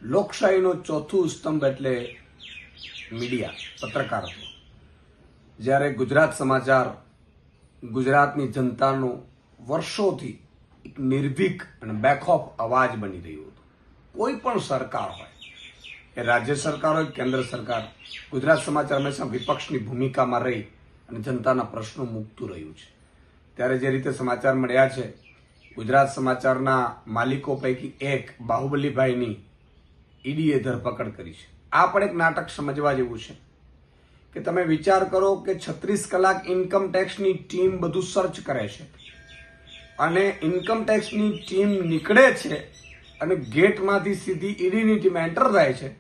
લોકશાહીનો ચોથું સ્તંભ એટલે મીડિયા, પત્રકારત્વ. જ્યારે ગુજરાત સમાચાર ગુજરાતની જનતાનો વર્ષોથી એક નિર્ભીક અને બેખોફ અવાજ બની રહ્યું હતું. કોઈ પણ સરકાર હોય, એ રાજ્ય સરકાર હોય કેન્દ્ર સરકાર, ગુજરાત સમાચાર હંમેશા વિપક્ષની ભૂમિકામાં રહી અને જનતાના પ્રશ્નો મૂકતું રહ્યું છે. ત્યારે જે રીતે સમાચાર મળ્યા છે, ગુજરાત સમાચારના માલિકો પૈકી એક બાહુબલીભાઈની ઈડીએ ધરપકડ કરી છે. આ પણ એક નાટક સમજવા જેવું છે કે તમે વિચાર કરો કે 36 કલાક ઇન્કમ ટેક્સની ટીમ બધું સર્ચ કરે છે અને ઇન્કમ ટેક્સની ટીમ નીકળે છે અને ગેટમાંથી સીધી ઈડીની ટીમ એન્ટર થાય છે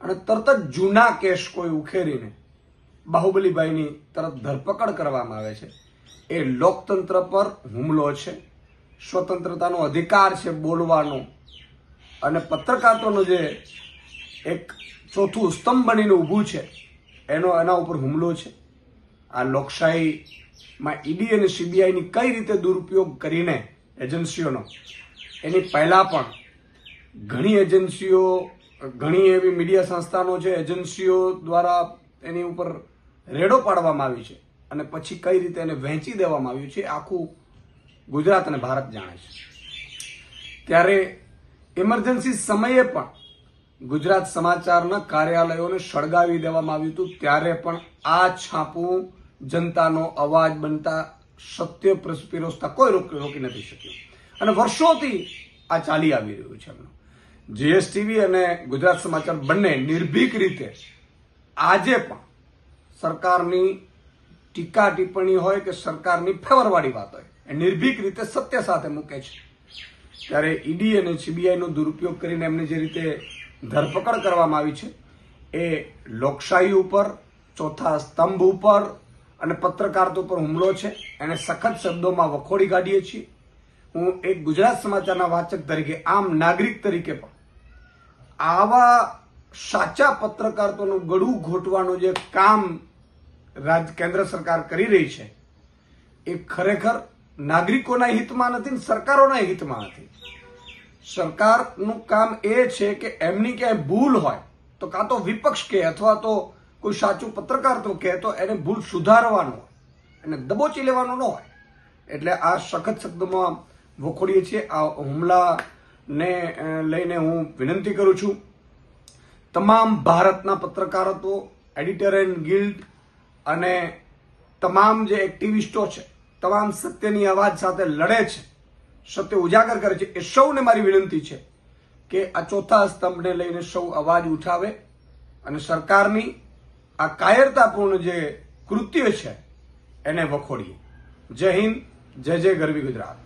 અને તરત જ જૂના કેસ કોઈ ઉખેરીને બાહુબલીભાઈની તરત ધરપકડ કરવામાં આવે છે. એ લોકતંત્ર પર હુમલો છે, સ્વતંત્રતાનો અધિકાર છે બોલવાનો, અને પત્રકારત્વનો જે એક ચોથું સ્તંભ બનીને ઊભું છે એના ઉપર હુમલો છે. આ લોકશાહીમાં ઈડી અને સીબીઆઈની કઈ રીતે દુરુપયોગ કરીને એજન્સીઓનો, એની પહેલા પણ ઘણી એજન્સીઓ, ઘણી એવી મીડિયા સંસ્થાનો છે, એજન્સીઓ દ્વારા એની ઉપર રેડો પાડવામાં આવી છે અને પછી કઈ રીતે એને વહેંચી દેવામાં આવ્યું છે આખું ગુજરાત અને ભારત જાણે છે. ત્યારે ઇમરજન્સી સમયે પણ ગુજરાત સમાચારના કાર્યાલયોને સળગાવી દેવામાં આવ્યું હતું. ત્યારે પણ આ છાપું જનતાનો અવાજ બનતા, સત્ય પીરસતા કોઈ રોકી નથી શક્યું અને વર્ષોથી આ ચાલી આવી રહ્યું છે. જીએસટીવી અને ગુજરાત સમાચાર બંને નિર્ભીક રીતે આજે પણ સરકારની ટીકા ટિપ્પણી હોય કે સરકારની ફેવરવાળી વાત હોય, એ નિર્ભીક રીતે સત્ય સાથે મૂકે છે. ત્યારે ઈડી અને સીબીઆઈનો દુરુપયોગ કરીને એમને જે રીતે ધરપકડ કરવામાં આવી છે, એ લોકશાહી ઉપર, ચોથા સ્તંભ ઉપર અને પત્રકારત્વ ઉપર હુમલો છે. એને સખત શબ્દોમાં વખોડી કાઢીએ છીએ. હું એક ગુજરાત સમાચારના વાચક તરીકે, આમ નાગરિક તરીકે પણ આવા સાચા પત્રકારત્વનું ગળું ઘોટવાનું જે કામ કેન્દ્ર સરકાર કરી રહી છે, એ ખરેખર નાગરિકોના હિતમાં નથી ને સરકારોના હિતમાં નથી. સરકારનું કામ એ છે કે એમની ક્યાંય ભૂલ હોય તો કાં તો વિપક્ષ કહે અથવા તો કોઈ સાચું પત્રકારત્વ કહે તો એને ભૂલ સુધારવાનું હોય, એને દબોચી લેવાનું ન હોય. એટલે આ સખત શબ્દોમાં વખોડીએ છીએ. આ હુમલાને લઈને હું વિનંતી કરું છું તમામ ભારતના પત્રકારત્વ, એડિટોરિયલ ગિલ્ડ અને તમામ જે એક્ટિવિસ્ટો છે, તમામ સત્યની અવાજ સાથે લડે છે, સત્ય ઉજાગર કરે છે, એ સૌને મારી વિનંતી છે કે આ ચોથા સ્તંભને લઈને સૌ અવાજ ઉઠાવે અને સરકારની આ કાયરતાપૂર્ણ જે કૃત્ય છે એને વખોડીએ. જય હિન્દ, જય જય ગરવી ગુજરાત.